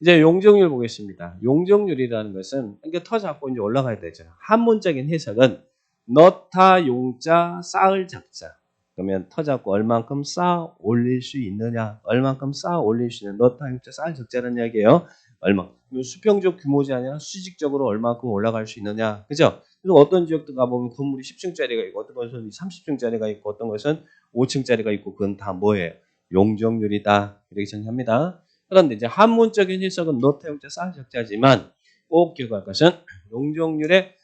이제 용적률 보겠습니다. 용적률이라는 것은 이게 터 잡고 이제 올라가야 되죠. 한문적인 해석은 넣다 용자 쌓을 작자. 그러면 터 잡고 얼만큼 쌓아 올릴 수 있느냐, 얼만큼 쌓아 올릴 수 있는 넣다 용자 쌓을 적자라는 이야기예요. 얼마? 수평적 규모지 아니라 수직적으로 얼만큼 올라갈 수 있느냐, 그죠? 그래서 어떤 지역도 가보면 건물이 10층짜리가 있고 어떤 것은 30층짜리가 있고 어떤 것은 5층짜리가 있고 그건 다 뭐예요? 용적률이다 이렇게 정의합니다. 그런데 이제 한문적인 해석은 넣다 용자 쌓을 적자지만 꼭 기억할 것은 용적률의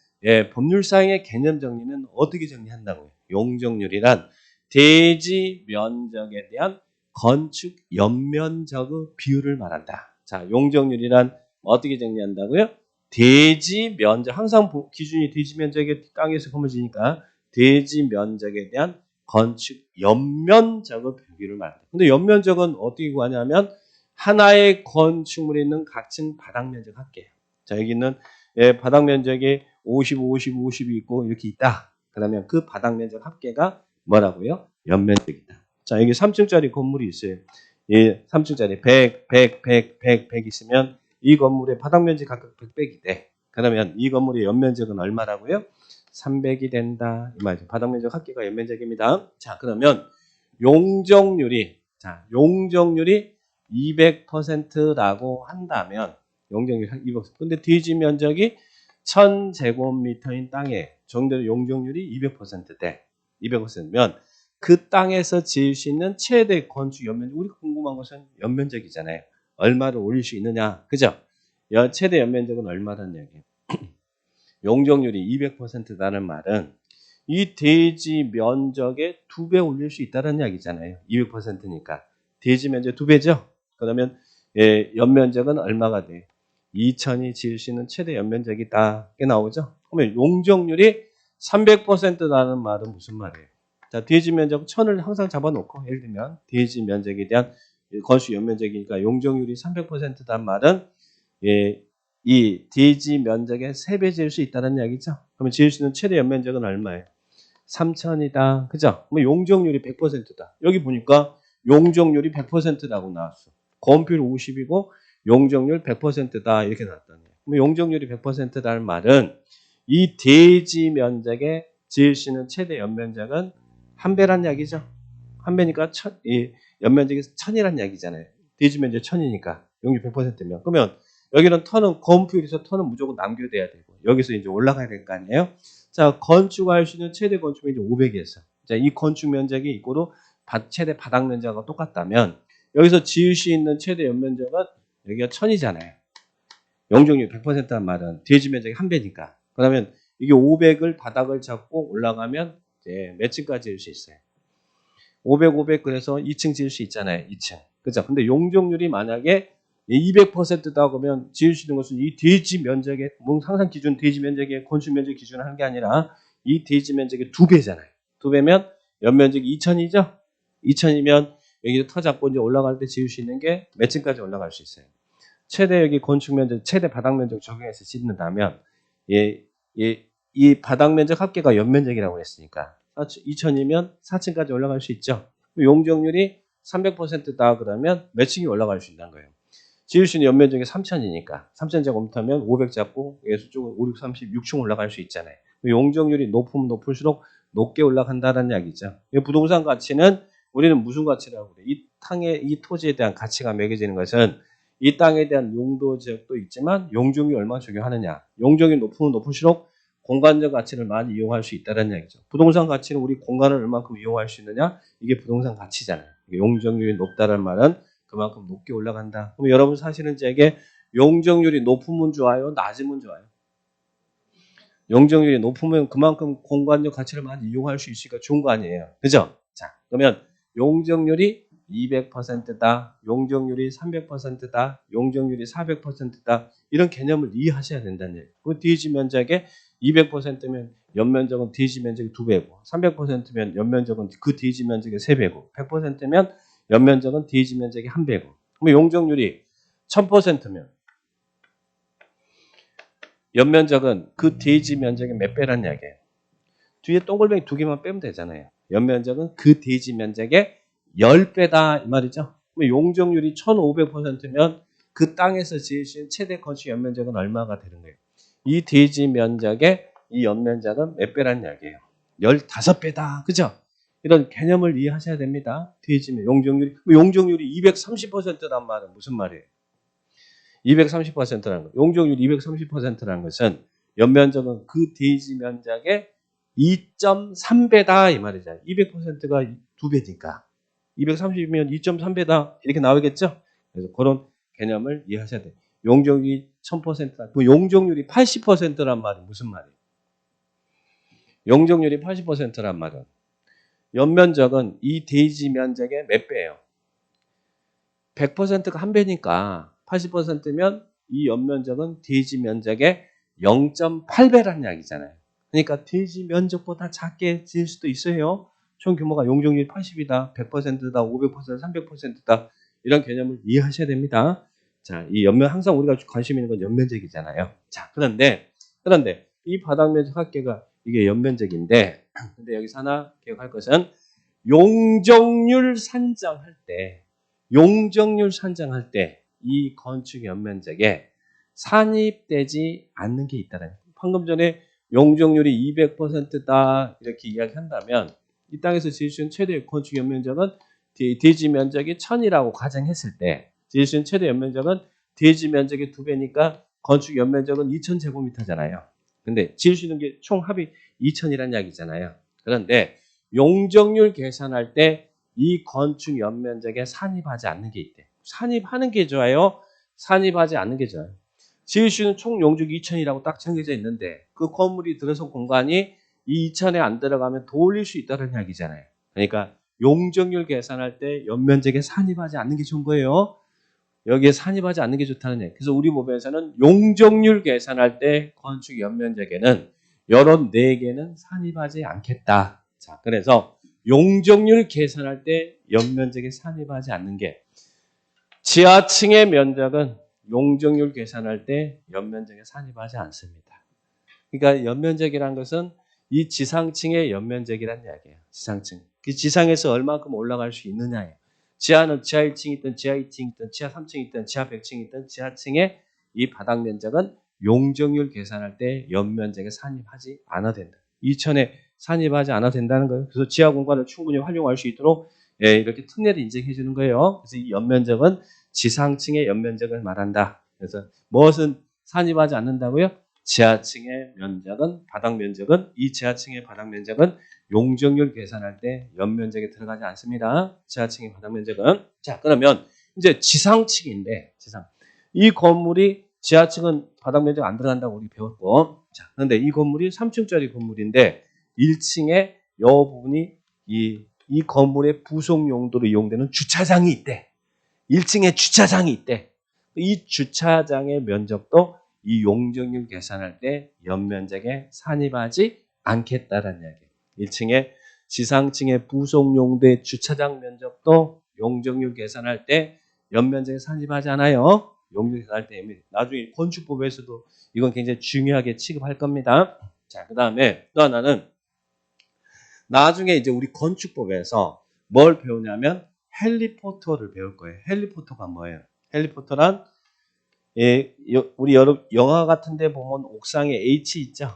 법률상의 개념 정리는 어떻게 정리한다고요? 용적률이란 대지 면적에 대한 건축 연면적의 비율을 말한다. 자, 용적률이란 어떻게 정리한다고요? 대지 면적, 항상 기준이 대지 면적의 땅에서 거머쥐니까 대지 면적에 대한 건축 연면적의 비율을 말한다. 근데 연면적은 어떻게 구하냐면 하나의 건축물에 있는 각층 바닥 면적 합계. 자, 여기는 바닥 면적이 50, 50, 50이 있고 이렇게 있다. 그러면 그 바닥 면적 합계가 뭐라고요? 연면적이다. 자, 여기 3층짜리 건물이 있어요. 예, 3층짜리 100, 100, 100, 100, 100 있으면 이 건물의 바닥 면적 각각 100이 돼. 그러면 이 건물의 연면적은 얼마라고요? 300이 된다. 이 말이죠. 바닥 면적 합계가 연면적입니다. 자, 그러면 용적률이 200%라고 한다면 용적률이 200%. 근데 대지 면적이 1000제곱미터인 땅에 정도의 용적률이 200%대. 200%면 그 땅에서 지을 수 있는 최대 건축 연면적. 우리 궁금한 것은 연면적이잖아요. 얼마를 올릴 수 있느냐. 그죠? 최대 연면적은 얼마라는 얘기예요. 용적률이 200%라는 말은 이 대지 면적의 2배 올릴 수 있다는 이야기잖아요. 200%니까. 대지 면적 2배죠? 그러면 연면적은 얼마가 돼? 2000이 지을 수 있는 최대 연면적이다. 이게 나오죠? 그러면 용적률이 300%라는 말은 무슨 말이에요? 자, 대지 면적 1000을 항상 잡아놓고 예를 들면 대지 면적에 대한 건축 연면적이니까 용적률이 300%란 말은 이 대지 면적의 3배 지을 수 있다는 이야기죠. 그러면 지을 수 있는 최대 연면적은 얼마예요? 3000이다. 그죠? 그럼 용적률이 100%다. 여기 보니까 용적률이 100%라고 나왔어. 건폐율 50이고 용적률 100%다. 이렇게 나왔다는 거예요. 그럼 용적률이 100%라는 말은 이 대지 면적에 지을 수 있는 최대 연면적은 한 배란 이야기죠. 한 배니까 이 연면적이 1000이란 이야기잖아요. 대지 면적 1000이니까 용적 100%면. 그러면 여기는 터는 건폐율에서 터는 무조건 남겨둬야 되고 여기서 이제 올라가야 될 거 아니에요? 자, 건축할 수 있는 최대 건축 면적 500이었어. 자, 이 건축 면적이 이꼬로 최대 바닥 면적과 똑같다면 여기서 지을 수 있는 최대 연면적은 여기가 1000이잖아요. 용적률 100%란 말은 대지 면적이 한 배니까. 그러면 이게 500을 바닥을 잡고 올라가면 이제 몇 층까지 지을 수 있어요? 500, 500 그래서 2층 지을 수 있잖아요. 2층. 그죠? 근데 용적률이 만약에 200%다 그러면 지을 수 있는 것은 이 대지 면적의 항상 기준 대지 면적의 건축 면적 기준을 하는 게 아니라 이 대지 면적의 2배잖아요. 2배면 연면적이 2000이죠? 2000이면 여기 터 잡고 이제 올라갈 때 지을 수 있는 게 몇 층까지 올라갈 수 있어요? 최대 여기 건축 면적, 최대 바닥 면적 적용해서 짓는다면 이 바닥 면적 합계가 연면적이라고 했으니까 2000이면 4층까지 올라갈 수 있죠. 용적률이 300%다 그러면 몇 층이 올라갈 수 있다는 거예요. 지을 수 있는 연면적이 3000이니까 3000제곱미터면 500 잡고 여기서 쭉 5, 6, 30, 6층 올라갈 수 있잖아요. 용적률이 높으면 높을수록 높게 올라간다는 이야기죠. 부동산 가치는 우리는 무슨 가치라고 그래요? 이 토지에 대한 가치가 매겨지는 것은 이 땅에 대한 용도 지역도 있지만 용적률이 얼마나 적용하느냐. 용적률이 높으면 높을수록 공간적 가치를 많이 이용할 수 있다는 이야기죠. 부동산 가치는 우리 공간을 얼마큼 이용할 수 있느냐. 이게 부동산 가치잖아요. 용적률이 높다는 말은 그만큼 높게 올라간다. 그럼 여러분 사실은 제게 용적률이 높으면 좋아요? 낮으면 좋아요? 용적률이 높으면 그만큼 공간적 가치를 많이 이용할 수 있으니까 좋은 거 아니에요. 그죠? 자, 그러면 용적률이 200%다. 용적률이 300%다. 용적률이 400%다. 이런 개념을 이해하셔야 된다는 얘기예요. 그 대지 면적의 200%면 연면적은 대지 면적이 2배고 300%면 연면적은 그 대지 면적의 3배고 100%면 연면적은 대지 면적이 1배고 그럼 용적률이 1000%면 연면적은 그 대지 면적의 몇 배란 이야기예요. 뒤에 동글뱅이 2개만 빼면 되잖아요. 연면적은 그 대지 면적의 10배다 이 말이죠. 그럼 용적률이 1500%면 그 땅에서 지을 수 있는 최대 건축 연면적은 얼마가 되는 거예요? 이 대지 면적의 이 연면적은 몇 배라는 이야기예요? 15배다. 그죠? 이런 개념을 이해하셔야 됩니다. 대지면 용적률이 230%란 말은 무슨 말이에요? 230%라는 거. 용적률이 230%라는 것은 연면적은 그 대지 면적의 2.3배다 이 말이죠. 200%가 2배니까 230이면 2.3배다 이렇게 나오겠죠. 그래서 그런 개념을 이해하셔야 돼요. 용적률이 1000%다. 그 용적률이 80%란 말이 무슨 말이에요? 용적률이 80%란 말은 연면적은 이 대지 면적의 몇 배예요? 100%가 한 배니까 80%면 이 연면적은 대지 면적의 0.8배라는 이야기잖아요. 그러니까 대지 면적보다 작게 지을 수도 있어요. 총 규모가 용적률이 80이다, 100%다, 500%, 300%다 이런 개념을 이해하셔야 됩니다. 자, 이 연면 항상 우리가 관심 있는 건 연면적이잖아요. 자, 그런데 이 바닥 면적 합계가 이게 연면적인데, 근데 여기서 하나 기억할 것은 용적률 산정할 때 이 건축 연면적에 산입되지 않는 게 있다는 거예요. 방금 전에 용적률이 200%다 이렇게 이야기한다면 이 땅에서 지을 수 있는 최대 건축 연면적은 대지 면적이 1000이라고 가정했을 때 지을 수 있는 최대 연면적은 대지 면적의 2배니까 건축 연면적은 2000제곱미터잖아요. 근데 지을 수 있는 게 총 합이 2000이라는 이야기잖아요. 그런데 용적률 계산할 때 이 건축 연면적에 산입하지 않는 게 있대. 산입하는 게 좋아요? 산입하지 않는 게 좋아요? 지을 수 있는 총 용적이 2000이라고 딱 정해져 있는데 그 건물이 들어선 공간이 이 2000에 안 들어가면 더 올릴 수 있다는 이야기잖아요. 그러니까 용적률 계산할 때 연면적에 산입하지 않는 게 좋은 거예요. 여기에 산입하지 않는 게 좋다는 얘기. 그래서 우리 법에서는 용적률 계산할 때 건축 연면적에는 이런 4개는 산입하지 않겠다. 자, 그래서 용적률 계산할 때 연면적에 산입하지 않는 게 지하층의 면적은 용적률 계산할 때 연면적에 산입하지 않습니다. 그러니까 연면적이라는 것은 이 지상층의 연면적이라는 이야기예요. 지상층. 그 지상에서 얼마큼 올라갈 수 있느냐예요. 지하는 지하 1층이 있든 지하 2층이 있든 지하 3층이 있든 지하 100층이 있든 지하층의 이 바닥 면적은 용적률 계산할 때 연면적에 산입하지 않아야 된다. 2000에 산입하지 않아도 된다는 거예요. 그래서 지하 공간을 충분히 활용할 수 있도록 이렇게 특례를 인정해 주는 거예요. 그래서 이 연면적은 지상층의 연면적을 말한다. 그래서 무엇은 산입하지 않는다고요? 지하층의 면적은 바닥 면적은 이 지하층의 바닥 면적은 용적률 계산할 때 연면적에 들어가지 않습니다. 지하층의 바닥 면적은. 자, 그러면 이제 지상층인데 이 건물이 지하층은 바닥 면적 안 들어간다고 우리 배웠고, 자, 그런데 이 건물이 3층짜리 건물인데 1층에 이 부분이 이 건물의 부속 용도로 이용되는 주차장이 있대. 1층에 주차장이 있대. 이 주차장의 면적도 이 용적률 계산할 때 연면적에 산입하지 않겠다라는 이야기예요. 1층에 지상층의 부속 용도의 주차장 면적도 용적률 계산할 때 연면적에 산입하지 않아요. 용적률 계산할 때 나중에 건축법에서도 이건 굉장히 중요하게 취급할 겁니다. 자, 그다음에 또 하나는 나중에 이제 우리 건축법에서 뭘 배우냐면 헬리포터를 배울 거예요. 헬리포터가 뭐예요? 헬리포터란 우리 여러 영화 같은 데 보면 옥상에 H 있죠?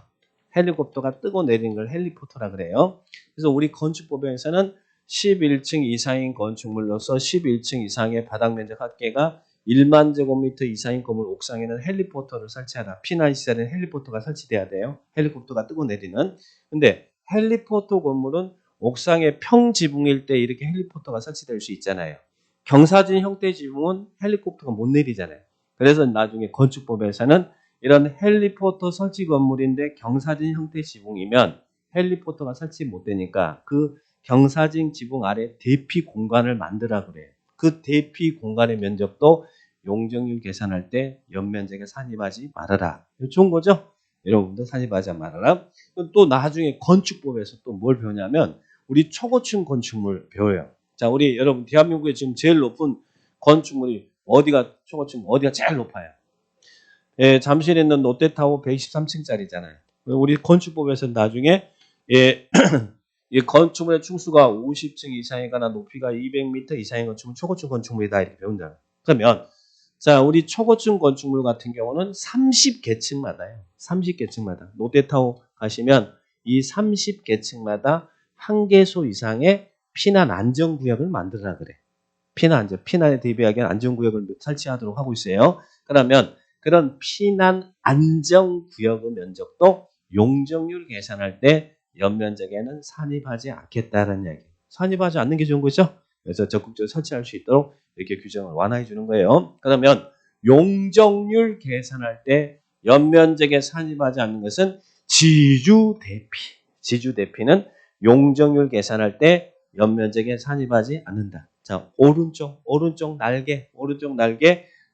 헬리콥터가 뜨고 내리는 걸 헬리포터라 그래요. 그래서 우리 건축법에서는 11층 이상인 건축물로서 11층 이상의 바닥 면적 합계가 1만 제곱미터 이상인 건물 옥상에는 헬리포터를 설치하라. 피난 시설에는 헬리포터가 설치돼야 돼요. 헬리콥터가 뜨고 내리는. 근데 헬리포터 건물은 옥상의 평지붕일 때 이렇게 헬리포터가 설치될 수 있잖아요. 경사진 형태 지붕은 헬리콥터가 못 내리잖아요. 그래서 나중에 건축법에서는 이런 헬리포터 설치 건물인데 경사진 형태 지붕이면 헬리포터가 설치 못 되니까 그 경사진 지붕 아래 대피 공간을 만들라 그래요. 그 대피 공간의 면적도 용적률 계산할 때 연면적에 산입하지 말아라. 좋은 거죠? 여러분도 산입하지 말아라. 또 나중에 건축법에서 또 뭘 배우냐면 우리 초고층 건축물 배워요. 자, 우리 여러분 대한민국에 지금 제일 높은 건축물이 초고층 어디가 제일 높아요? 예, 잠실에 있는 롯데타워 123층짜리잖아요. 우리 건축법에서 나중에 이 건축물의 층수가 50층 이상이거나 높이가 200m 이상인 건축물 초고층 건축물이다 이렇게 배운다. 그러면 자, 우리 초고층 건축물 같은 경우는 30계층마다요. 30계층마다. 롯데타워 가시면 이 30계층마다 한 개소 이상의 피난 안전구역을 만들라 그래. 피난에 대비하기 위한 안전구역을 설치하도록 하고 있어요. 그러면 그런 피난 안전구역의 면적도 용적률 계산할 때 연면적에는 산입하지 않겠다는 이야기. 산입하지 않는 게 좋은 거죠. 그래서 적극적으로 설치할 수 있도록 이렇게 규정을 완화해 주는 거예요. 그러면 용적률 계산할 때 연면적에 산입하지 않는 것은 지주대피. 지주대피는 용적률 계산할 때 연면적에 산입하지 않는다. 자, 오른쪽 날개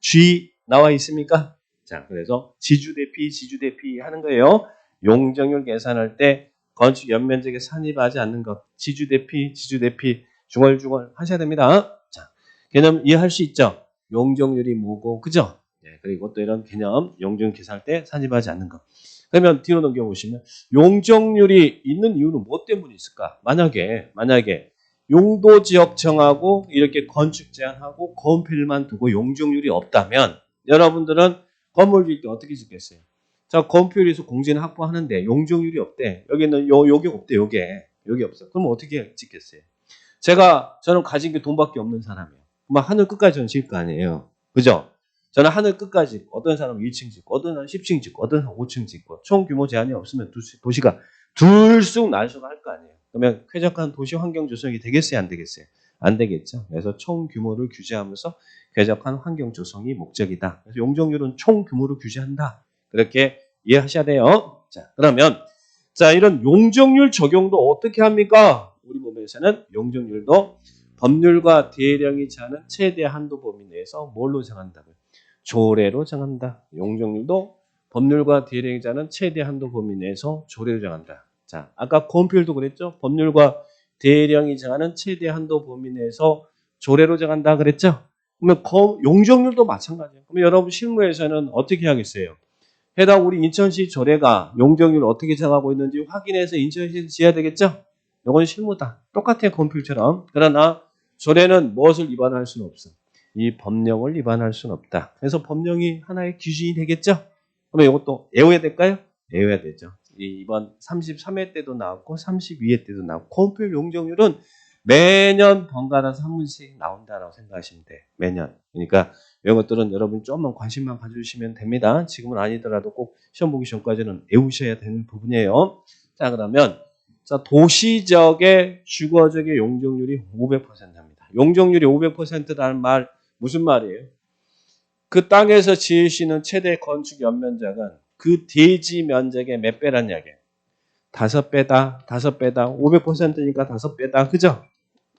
G 나와 있습니까? 자, 그래서 지주대피 하는 거예요. 용적률 계산할 때 건축 연면적에 산입하지 않는 것. 지주대피 중얼중얼 하셔야 됩니다. 자, 개념 이해할 수 있죠? 용적률이 뭐고, 그죠? 네, 그리고 또 이런 개념, 용적률 계산할 때 산입하지 않는 것. 그러면 뒤로 넘겨보시면 용적률이 있는 이유는 뭐 때문에 있을까? 만약에 용도 지역 정하고 이렇게 건축 제한하고 건폐율만 두고 용적률이 없다면 여러분들은 건물 지을 때 어떻게 짓겠어요? 자, 건폐율에서 공제는 확보하는데 용적률이 없대. 여기는 요게 없대. 여기 없어. 그럼 어떻게 짓겠어요? 저는 가진 게 돈밖에 없는 사람이에요. 그럼 하늘 끝까지 저는 지을 거 아니에요. 그죠? 저는 하늘 끝까지 짓고, 어떤 사람은 1층 짓고, 어떤 사람은 10층 짓고, 어떤 사람은 5층 짓고, 총 규모 제한이 없으면 도시가 들쑥날쑥 할 거 아니에요. 그러면 쾌적한 도시 환경 조성이 되겠어요? 안 되겠어요? 안 되겠죠. 그래서 총 규모를 규제하면서 쾌적한 환경 조성이 목적이다. 그래서 용적률은 총 규모를 규제한다. 그렇게 이해하셔야 돼요. 자, 그러면 이런 용적률 적용도 어떻게 합니까? 우리 법에서는 용적률도 법률과 대령이 정하는 최대 한도 범위 내에서 뭘로 정한다고요? 조례로 정한다. 용적률도 법률과 대령이 정하는 최대 한도 범위 내에서 조례로 정한다. 자, 아까 건폐율도 그랬죠? 법률과 대령이 정하는 최대 한도 범위 내에서 조례로 정한다 그랬죠? 그러면 용적률도 마찬가지예요. 그럼 여러분 실무에서는 어떻게 하겠어요? 해당 우리 인천시 조례가 용적률을 어떻게 정하고 있는지 확인해서 인천시에서 지어야 되겠죠? 이건 실무다. 똑같아요. 건폐율처럼. 그러나 조례는 무엇을 위반할 수는 없어. 이 법령을 위반할 수는 없다. 그래서 법령이 하나의 기준이 되겠죠? 그러면 이것도 외워야 될까요? 외워야 되죠. 이번 33회 때도 나왔고 32회 때도 나왔고 건폐율 용적률은 매년 번갈아서 한 문씩 나온다라고 생각하시면 돼. 매년. 그러니까 이런 것들은 여러분 조금만 관심만 가져주시면 됩니다. 지금은 아니더라도 꼭 시험 보기 전까지는 외우셔야 되는 부분이에요. 자, 그러면 도시적의 주거적의 용적률이 500%입니다. 용적률이 500%라는 말 무슨 말이에요? 그 땅에서 지을 수 있는 최대 건축 연면적은 그 대지 면적의 몇 배란 이야기예요? 5배다. 500%니까 5배다. 그죠?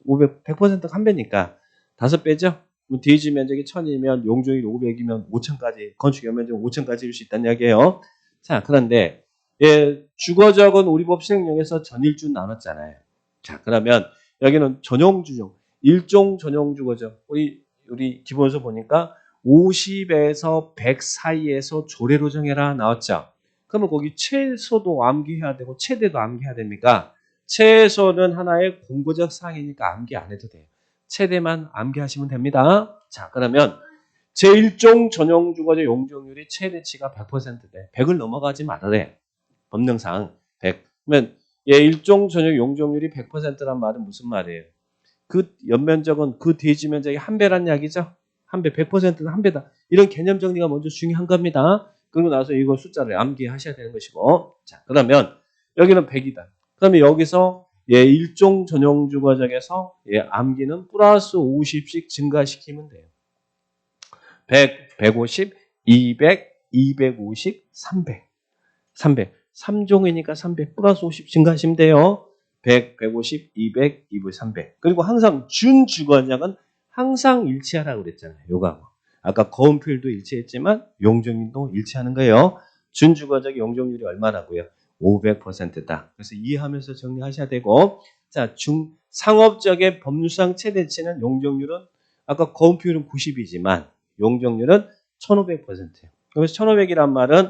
100%가 한 배니까 5배죠? 대지 면적이 1000이면 용적률이 500이면 5000까지, 건축 연면적 5000까지 일 수 있다는 이야기예요. 자, 그런데 주거적은 우리 법 시행령에서 전일주 나눴잖아요. 자, 그러면 여기는 전용주종, 일종 전용주거죠. 우리 기본서 보니까 50에서 100 사이에서 조례로 정해라 나왔죠. 그러면 거기 최소도 암기해야 되고 최대도 암기해야 됩니까? 최소는 하나의 공고적 사항이니까 암기 안 해도 돼요. 최대만 암기하시면 됩니다. 자, 그러면 제1종 전용주거제 용적률이 최대치가 100%돼. 100을 넘어가지 말아래. 법령상 100. 그러면 1종 전용 용적률이 100%란 말은 무슨 말이에요? 그 연면적은 그 대지 면적이 한 배란 이야기죠. 한 배, 100%는 한 배다. 이런 개념 정리가 먼저 중요한 겁니다. 그리고 나서 이거 숫자를 암기하셔야 되는 것이고. 자, 그러면 여기는 100이다. 그러면 여기서 일종 전용 주거적에서 암기는 플러스 50씩 증가시키면 돼요. 100, 150, 200, 250, 300. 3종이니까 300 플러스 50 증가하시면 돼요. 100, 150, 200, 200, 300. 그리고 항상 준주거량은 항상 일치하라고 그랬잖아요. 요거. 아까 건폐율도 일치했지만 용적률도 일치하는 거예요. 준주거적 용적률이 얼마라고요? 500%다. 그래서 이해하면서 정리하셔야 되고, 자, 상업적의 법률상 최대치는 용적률은 아까 건폐율은 90이지만 용적률은 1500%예요. 그래서 1500이란 말은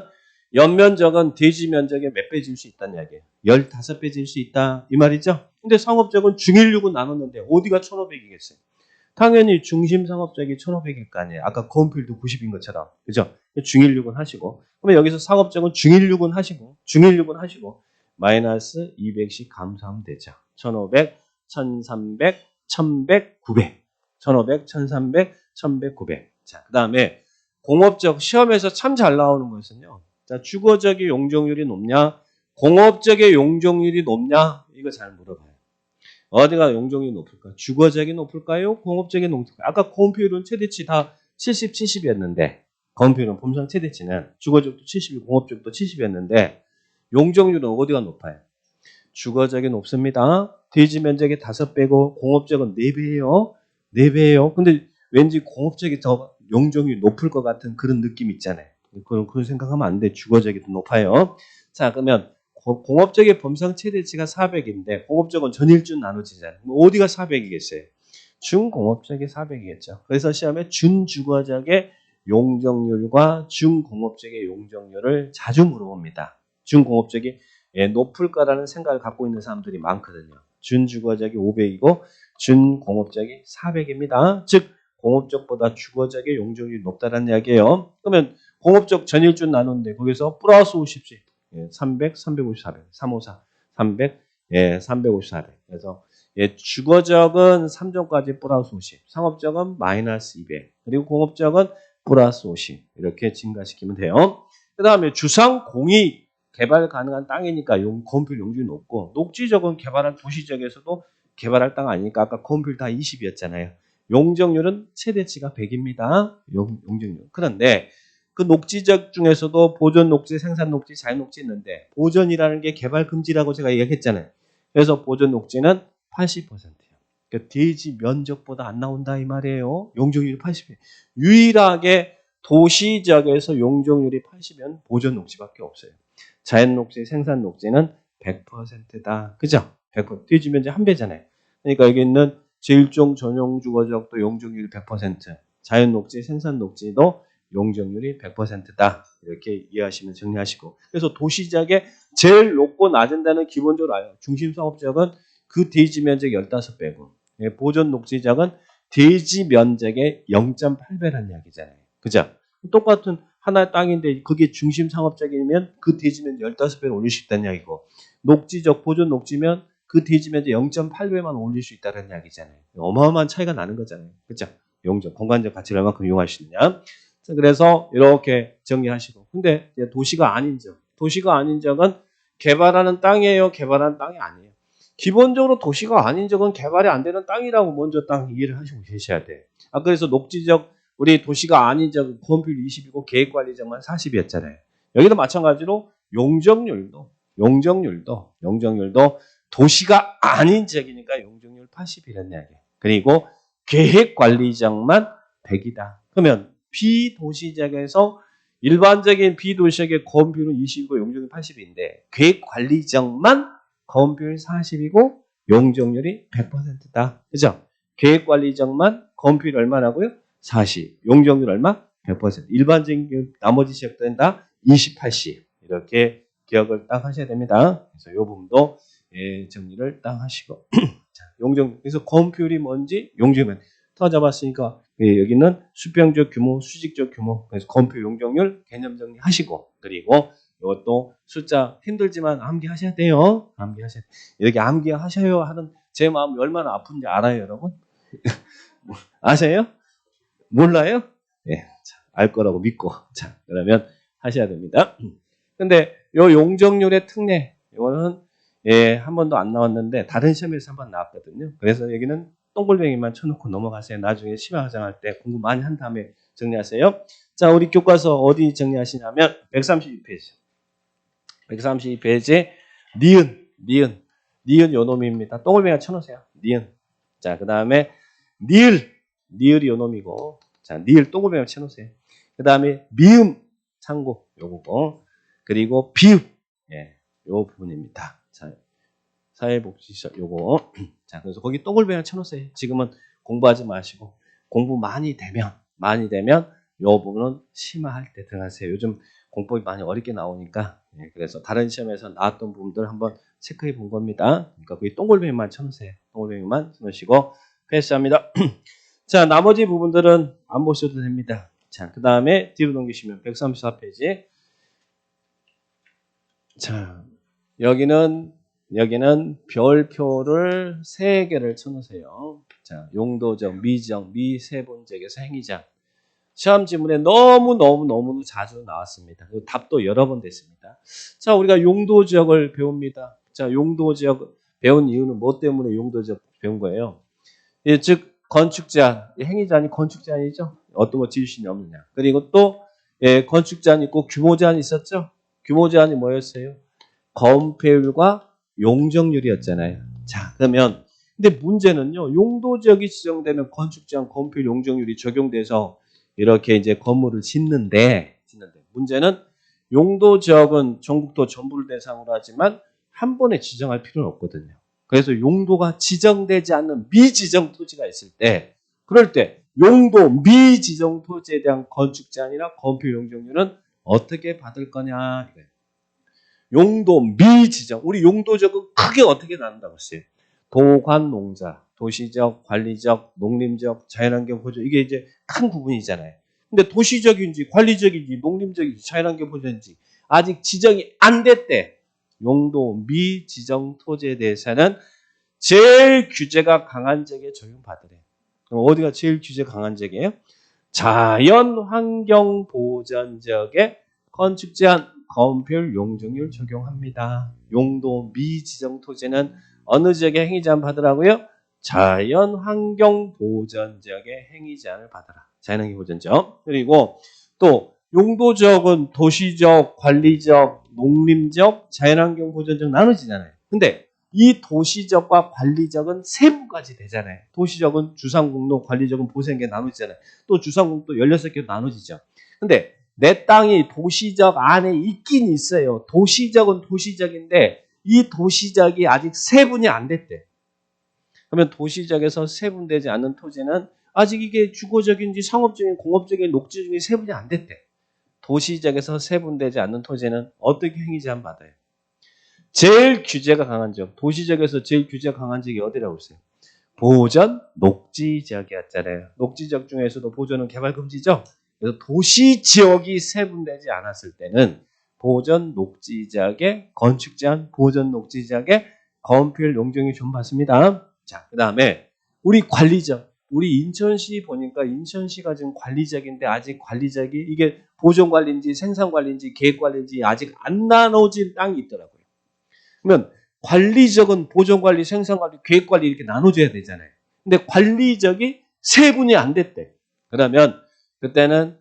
연면적은 대지 면적의 몇 배 질 수 있다는 이야기예요. 15배 질 수 있다 이 말이죠. 근데 상업적은 중일육은 나눴는데 어디가 1500이겠어요? 당연히 중심 상업적이 1500일 거 아니에요. 아까 건필도 90인 것처럼. 그죠? 중일육은 하시고. 그러면 여기서 상업적은 중일육은 하시고, 중일육은 하시고, 마이너스 200씩 감소하면 되죠. 1500, 1300, 1100, 900. 1500, 1300, 1100, 900. 자, 그 다음에 공업적 시험에서 참 잘 나오는 것은요. 자, 주거적의 용적률이 높냐? 공업적의 용적률이 높냐? 이거 잘 물어봐요. 어디가 용적률이 높을까? 주거적이 높을까요? 공업적이 높을까요? 아까 건폐율은 최대치 다 70, 70이었는데 건폐율은 범상 최대치는 주거적도 70이고 공업적도 70이었는데 용적률은 어디가 높아요? 주거적이 높습니다. 대지 면적이 5배고 공업적은 4배예요. 4배예요. 근데 왠지 공업적이 더 용적률이 높을 것 같은 그런 느낌 있잖아요. 그런 생각하면 안 돼. 주거적이 더 높아요. 자, 그러면 공업적의 범상 최대치가 400인데 공업적은 전일준 나눠지잖아요. 어디가 400이겠어요? 준공업적이 400이겠죠. 그래서 시험에 준주거적의 용적률과 준공업적의 용적률을 자주 물어봅니다. 준공업적이 높을 거라는 생각을 갖고 있는 사람들이 많거든요. 준주거적이 500이고 준공업적이 400입니다. 즉 공업적보다 주거적의 용적률이 높다는 이야기예요. 그러면 공업적 전일준 나누는데 거기서 플러스 50씩 300, 350, 400, 354, 300, 350, 400. 그래서 주거적은 3점까지 플러스 50, 상업적은 마이너스 200, 그리고 공업적은 플러스 50 이렇게 증가시키면 돼요. 그 다음에 주상 공이 개발 가능한 땅이니까 건필 용적이 높고 녹지적은 개발한 도시적에서도 개발할 땅 아니니까 아까 건필 다 20이었잖아요. 용적률은 최대치가 100입니다. 용적률. 그런데 그 녹지적 중에서도 보존 녹지, 생산 녹지, 자연 녹지 있는데 보존이라는 게 개발 금지라고 제가 얘기했잖아요. 그래서 보존 녹지는 80%예요. 그러니까 대지 면적보다 안 나온다 이 말이에요. 용적률이 80이에요. 유일하게 도시적에서 용적률이 80이면 보존 녹지밖에 없어요. 자연 녹지, 생산 녹지는 100%다. 그죠? 100%. 대지 면적 한 배잖아요. 그러니까 여기 있는 제1종 전용 주거적도 용적률이 100%, 자연 녹지, 생산 녹지도 용적률이 100%다. 이렇게 이해하시면 정리하시고. 그래서 도시적에 제일 높고 낮은 데는 기본적으로 알아요. 중심 상업적은 그 대지 면적 15배고, 보존 녹지적은 대지 면적의 0.8배라는 이야기잖아요. 그죠? 똑같은 하나의 땅인데 그게 중심 상업적이면 그 대지 면적 15배를 올릴 수 있다는 이야기고, 녹지적, 보존 녹지면 그 대지 면적 0.8배만 올릴 수 있다는 이야기잖아요. 어마어마한 차이가 나는 거잖아요. 그죠? 용적, 공간적 가치를 얼마큼 이용할 수 있느냐. 그래서 이렇게 정리하시고. 근데 도시가 아닌 적. 도시가 아닌 적은 개발하는 땅이에요? 개발하는 땅이 아니에요? 기본적으로 도시가 아닌 적은 개발이 안 되는 땅이라고 먼저 딱 이해를 하시고 계셔야 돼요. 그래서 녹지적, 우리 도시가 아닌 적은 건폐율 20이고 계획관리적만 40이었잖아요. 여기도 마찬가지로 용적률도 도시가 아닌 지역이니까 용적률 80이라는 이야기예요. 그리고 계획관리적만 100이다. 그러면 비도시적에서 일반적인 비도시적의 건폐율은 20이고 용적률 80인데 계획관리적만 건폐율 40이고 용적률이 100%다. 그죠? 계획관리적만 건폐율 얼마라고요? 40. 용적률 얼마? 100%. 일반적인 나머지 지역들은 다 20, 80. 이렇게 기억을 딱 하셔야 됩니다. 그래서 이 부분도 정리를 딱 하시고. 자, 용적, 그래서 건폐율이 뭔지 용적률 더 잡았으니까 여기는 수평적 규모, 수직적 규모, 그래서 건폐 용적률 개념 정리하시고, 그리고 이것도 숫자 힘들지만 암기하셔야 돼요. 암기하셔야 돼요. 이렇게 암기하셔야 하는 제 마음이 얼마나 아픈지 알아요, 여러분? 아세요? 몰라요? 네, 알 거라고 믿고. 자, 그러면 하셔야 됩니다. 근데 요 용적률의 특례, 이거는 한 번도 안 나왔는데 다른 시험에서 한 번 나왔거든요. 그래서 여기는 동글뱅이만 쳐놓고 넘어가세요. 나중에 시험 화장할 때 공부 많이 한 다음에 정리하세요. 자, 우리 교과서 어디 정리하시냐면 132페이지. 132페이지 니은 요놈입니다. 동글뱅이 쳐놓으세요. 니은. 자, 그 다음에 니을이 요놈이고, 자, 니을 동글뱅이 쳐놓으세요. 그 다음에 미음 참고 요거고, 그리고 비읍 요 부분입니다. 자, 사회복지시 요거. 자, 그래서 거기 동글뱅이 쳐놓으세요. 지금은 공부하지 마시고 공부 많이 되면 요 부분은 심화할 때 들어가세요. 요즘 공법이 많이 어렵게 나오니까. 그래서 다른 시험에서 나왔던 부분들 한번 체크해 본 겁니다. 그러니까 거기 동글뱅이만 쳐놓으세요. 동글뱅이만 쳐놓으시고 패스합니다. 자, 나머지 부분들은 안 보셔도 됩니다. 자, 그 다음에 뒤로 넘기시면 134페이지. 자, 여기는 별표를 3개를 쳐놓으세요. 자, 용도적, 미지적, 미세분적에서 행위자. 시험 지문에 너무 자주 나왔습니다. 그 답도 여러 번 됐습니다. 자, 우리가 용도지역을 배웁니다. 자, 용도지역 배운 이유는 뭐 때문에 용도지역 배운 거예요? 예, 즉 건축제한, 행위제한이 건축제한이죠. 어떤 거 지을 수 없느냐. 그리고 또 건축제한이 있고 규모제한이 있었죠. 규모제한이 뭐였어요? 건폐율과 용적률이었잖아요. 자, 그러면 근데 문제는요. 용도지역이 지정되면 건축제한, 건폐율, 용적률이 적용돼서 이렇게 이제 건물을 짓는데 문제는 용도지역은 전국도 전부를 대상으로 하지만 한 번에 지정할 필요는 없거든요. 그래서 용도가 지정되지 않는 미지정 토지가 있을 때 그럴 때 용도 미지정 토지에 대한 건축 제한이나 건폐 용적률은 어떻게 받을 거냐 이거예요. 용도 미지정 우리 용도적은 크게 어떻게 나눈다고 했어요. 도관농자, 도시적, 관리적, 농림적, 자연환경 보존 이게 이제 큰 구분이잖아요. 근데 도시적인지 관리적인지 농림적인지 자연환경 보존인지 아직 지정이 안 됐대. 용도 미지정 토지에 대해서는 제일 규제가 강한 지역에 적용받으래. 그럼 어디가 제일 규제 강한 지역이에요? 자연환경보전 지역에 건축 제한, 건폐율, 용적률 적용합니다. 용도 미지정 토지는 어느 지역에 행위 제한 받으라고요? 자연환경보전지역에 행위 제한을 받아라. 자연환경보전지역. 그리고 또 용도지역은 도시적, 관리적, 농림적, 자연환경보전지역 나눠지잖아요. 근데 이 도시적과 관리적은 세부까지 되잖아요. 도시적은 주상공로, 관리적은 보생계 나눠지잖아요. 또 주상공도 16개로 나눠지죠. 근데 내 땅이 도시적 안에 있긴 있어요. 도시적은 도시적인데 이 도시적이 아직 세분이 안 됐대. 그러면 도시적에서 세분되지 않는 토지는 아직 이게 주거적인지 상업적인, 공업적인, 녹지적인 세분이 안 됐대. 도시적에서 세분되지 않는 토지는 어떻게 행위 제한 받아요? 제일 규제가 강한 지역, 도시적에서 제일 규제가 강한 지역이 어디라고 했어요? 보전 녹지지역이었잖아요. 녹지지역 중에서도 보전은 개발 금지죠. 그래서 도시 지역이 세분되지 않았을 때는 보전 녹지지역의 건축 제한, 보전 녹지지역의 건폐율 용적률 좀 받습니다. 자, 그 다음에 우리 관리적, 우리 인천시 보니까 인천시가 지금 관리적인데 아직 관리적이 이게 보전 관리인지 생산 관리인지 계획 관리인지 아직 안 나눠진 땅이 있더라고요. 그러면 관리적은 보전 관리, 생산 관리, 계획 관리 이렇게 나눠줘야 되잖아요. 근데 관리적이 세분이 안 됐대. 그러면 그때는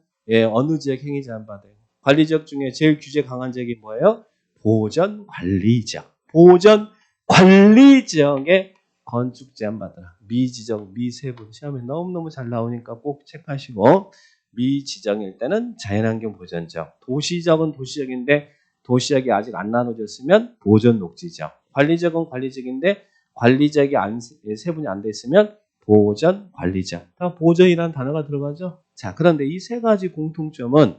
어느 지역 행위 제한 받아요? 관리적 중에 제일 규제 강한 지역이 뭐예요? 보전 관리지역. 보전 관리지역에 건축 제한 받아라. 미지정, 미세분 시험에 너무너무 잘 나오니까 꼭 체크하시고 미지정일 때는 자연환경 보전지역. 도시적은 도시적인데 도시적이 아직 안 나눠졌으면 보전 녹지지역. 관리적은 관리적인데 관리적이 세분이 안 돼 있으면 보전 관리지역. 다 보전이라는 단어가 들어가죠. 자, 그런데 이 세 가지 공통점은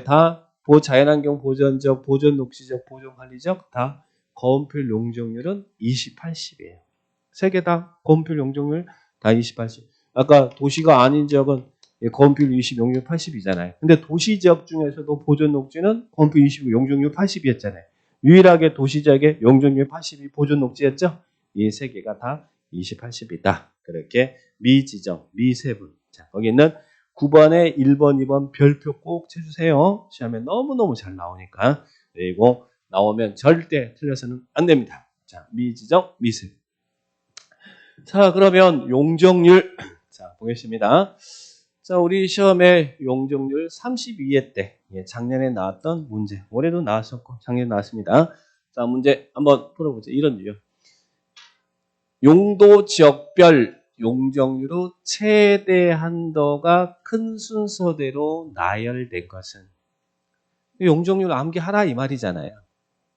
다 자연환경 보전적, 보전 녹지적, 보전 관리적 다 건폐율 용적률은 20, 80이에요. 세 개 다 건폐율 용적률 다 20, 80. 아까 도시가 아닌 지역은 건폐율 20, 용적률 80이잖아요. 근데 도시지역 중에서도 보전 녹지는 건폐율 20, 용적률 80이었잖아요. 유일하게 도시지역의 용적률 80이 보전 녹지였죠. 이 세 개가 다 20, 80이다. 그렇게 미지정, 미세분. 자, 거기 있는 9번에 1번, 2번 별표 꼭 쳐주세요. 시험에 너무너무 잘 나오니까. 그리고 나오면 절대 틀려서는 안 됩니다. 자, 미지정, 미세분. 자, 그러면 용적률. 자, 보겠습니다. 자, 우리 시험에 용적률 32회 때 작년에 나왔던 문제. 올해도 나왔었고 작년에 나왔습니다. 자, 문제 한번 풀어보죠. 이런 유형. 용도 지역별 용적률의 최대 한도가 큰 순서대로 나열된 것은 용적률 암기하라 이 말이잖아요.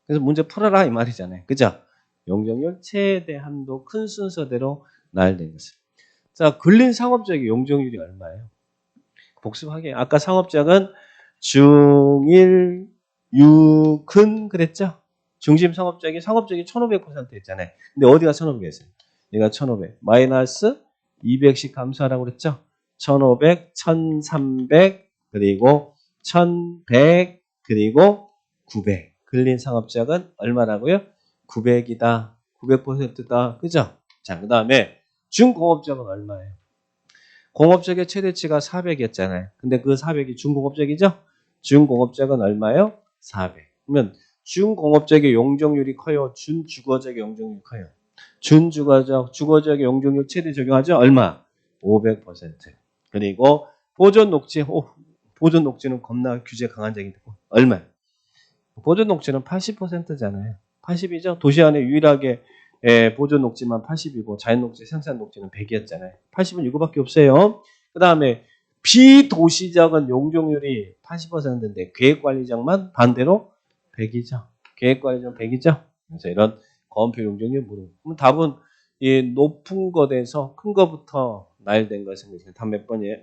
그래서 문제 풀어라 이 말이잖아요. 그죠? 용적률 최대 한도 큰 순서대로 나열된 것은. 자, 근린 상업지역의 용적률이 얼마예요? 복습하게. 아까 상업지역은 중1, 6은 그랬죠? 중심 상업지역이 1500% 했잖아요. 근데 어디가 1500이었어요? 얘가 1500. 마이너스 200씩 감소하라고 그랬죠? 1500, 1300, 그리고 1100, 그리고 900. 근린 상업적은 얼마라고요? 900이다. 900%다. 그죠? 자, 그 다음에 중공업적은 얼마예요? 공업적의 최대치가 400이었잖아요. 근데 그 400이 중공업적이죠? 중공업적은 얼마예요? 400. 그러면 중공업적의 용적률이 커요? 준주거적의 용적률이 커요? 준주거적, 주거적의 용적률 최대 적용하죠? 얼마? 500%. 그리고 보존 녹지, 보존 녹지는 겁나 규제 강한 적인데 얼마? 보존 녹지는 80%잖아요. 80이죠? 도시 안에 유일하게 보존 녹지만 80이고 자연 녹지, 생산 녹지는 100이었잖아요. 80은 이거밖에 없어요. 그 다음에 비도시적은 용적률이 80%인데 계획관리적만 반대로 100이죠. 계획관리적 100이죠. 그래서 이런 거원표 용적률 물음. 그럼 답은 이 높은 것에서 큰 것부터 나열된 것은 답 몇 번이에요?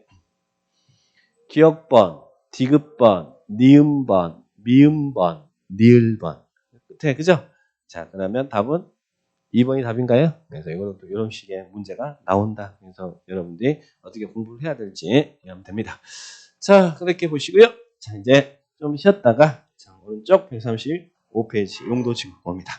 기억번, 디귿번, 니은번, 미음번, 니을번. 끝에 그죠? 자, 그러면 답은 2번이 답인가요? 그래서 이거는 또 이런 식의 문제가 나온다. 그래서 여러분들이 어떻게 공부를 해야 될지 하면 됩니다. 자, 그렇게 보시고요. 자, 이제 좀 쉬었다가 자, 오른쪽 135페이지 용도 지금 봅니다.